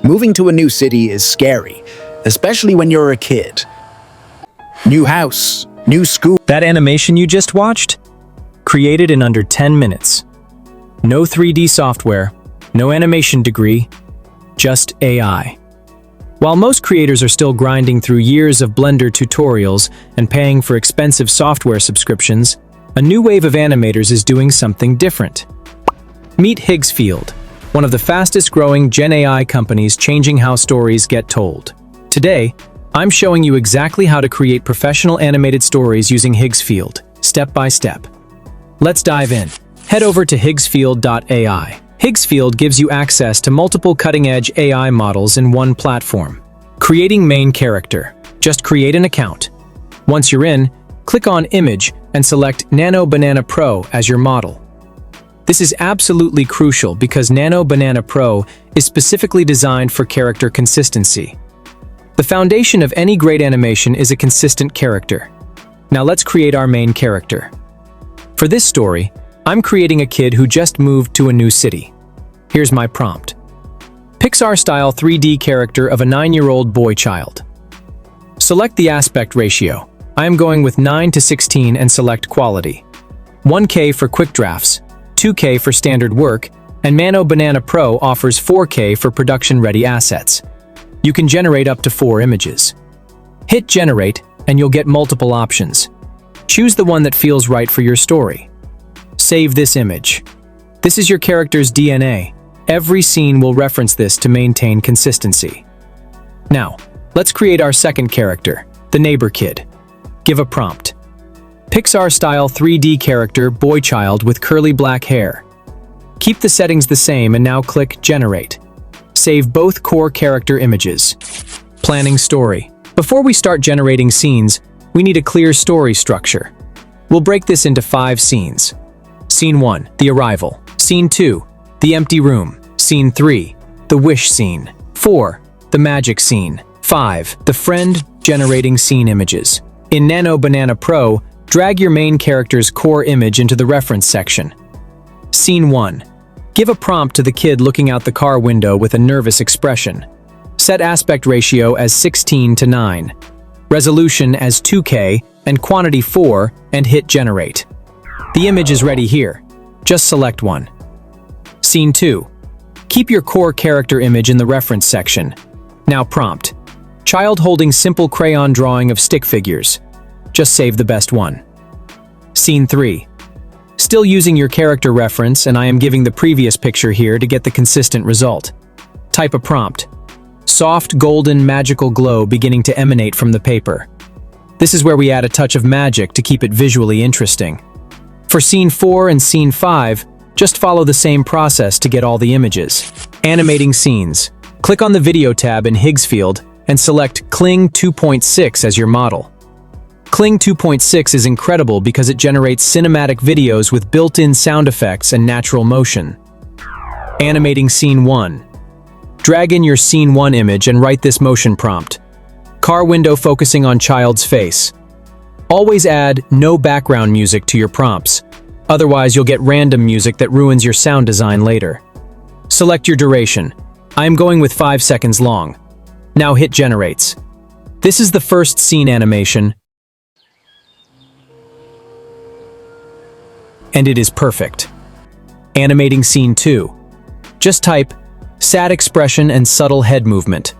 Moving to a new city is scary, especially when you're a kid. New house, new school. That animation you just watched? Created in under 10 minutes. No 3D software, no animation degree, just AI. While most creators are still grinding through years of Blender tutorials and paying for expensive software subscriptions, a new wave of animators is doing something different. Meet Higgsfield, one of the fastest-growing Gen AI companies changing how stories get told. Today, I'm showing you exactly how to create professional animated stories using Higgsfield, step by step. Let's dive in. Head over to Higgsfield.ai. Higgsfield gives you access to multiple cutting-edge AI models in one platform. Creating main character. Just create an account. Once you're in, click on Image and select Nano Banana Pro as your model. This is absolutely crucial because Nano Banana Pro is specifically designed for character consistency. The foundation of any great animation is a consistent character. Now let's create our main character. For this story, I'm creating a kid who just moved to a new city. Here's my prompt. Pixar-style 3D character of a 9-year-old boy child. Select the aspect ratio. I am going with 9:16 and select quality. 1K for quick drafts, 2K for standard work, and Nano Banana Pro offers 4K for production-ready assets. You can generate up to 4 images. Hit generate and you'll get multiple options. Choose the one that feels right for your story. Save this image. This is your character's DNA. Every scene will reference this to maintain consistency. Now, let's create our second character, the neighbor kid. Give a prompt. Pixar-style 3D character boy child with curly black hair. Keep the settings the same and now click Generate. Save both core character images. Planning story. Before we start generating scenes, we need a clear story structure. We'll break this into 5 scenes. Scene 1, the arrival. Scene 2, the empty room. Scene 3, the wish scene. 4, the magic scene. 5, the friend generating scene images. In Nano Banana Pro, drag your main character's core image into the reference section. Scene 1. Give a prompt to the kid looking out the car window with a nervous expression. Set aspect ratio as 16:9, resolution as 2K, and quantity 4, and hit generate. The image is ready here. Just select one. Scene 2. Keep your core character image in the reference section. Now prompt. Child holding simple crayon drawing of stick figures. Just save the best one. Scene 3. Still using your character reference, and I am giving the previous picture here to get the consistent result. Type a prompt. Soft, golden, magical glow beginning to emanate from the paper. This is where we add a touch of magic to keep it visually interesting. For Scene 4 and Scene 5, just follow the same process to get all the images. Animating scenes. Click on the Video tab in Higgsfield and select Kling 2.6 as your model. Kling 2.6 is incredible because it generates cinematic videos with built-in sound effects and natural motion. Animating Scene 1. Drag in your Scene 1 image and write this motion prompt. Car window focusing on child's face. Always add no background music to your prompts. Otherwise, you'll get random music that ruins your sound design later. Select your duration. I'm going with 5 seconds long. Now hit generates. This is the first scene animation, and it is perfect. Animating Scene 2. Just type sad expression and subtle head movement.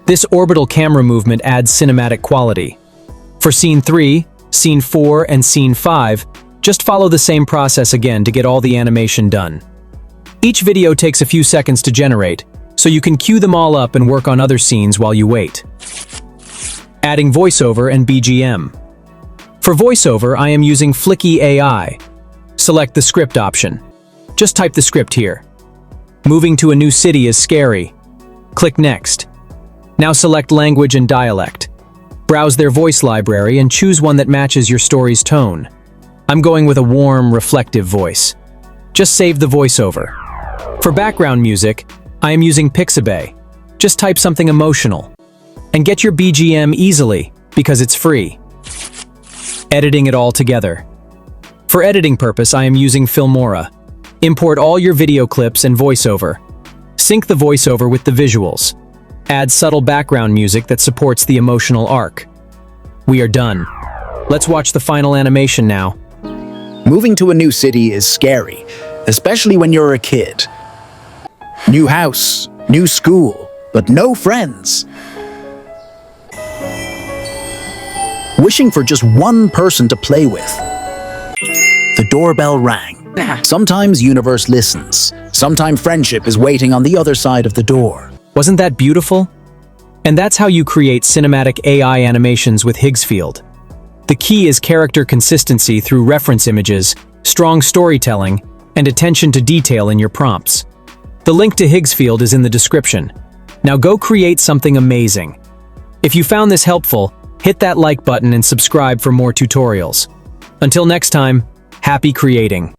This orbital camera movement adds cinematic quality. For Scene 3, Scene 4, and Scene 5, just follow the same process again to get all the animation done. Each video takes a few seconds to generate, so you can queue them all up and work on other scenes while you wait. Adding voiceover and BGM. For voiceover, I am using Flicky AI. Select the script option. Just type the script here. Moving to a new city is scary. Click Next. Now select language and dialect. Browse their voice library and choose one that matches your story's tone. I'm going with a warm, reflective voice. Just save the voiceover. For background music, I am using Pixabay. Just type something emotional. And get your BGM easily, because it's free. Editing it all together. For editing purpose, I am using Filmora. Import all your video clips and voiceover. Sync the voiceover with the visuals. Add subtle background music that supports the emotional arc. We are done. Let's watch the final animation now. Moving to a new city is scary, especially when you're a kid. New house, new school, but no friends. Wishing for just one person to play with. The doorbell rang. Sometimes universe listens. Sometimes friendship is waiting on the other side of the door. Wasn't that beautiful? And that's how you create cinematic AI animations with Higgsfield. The key is character consistency through reference images, strong storytelling, and attention to detail in your prompts. The link to Higgsfield is in the description. Now go create something amazing. If you found this helpful, hit that like button and subscribe for more tutorials. Until next time, happy creating.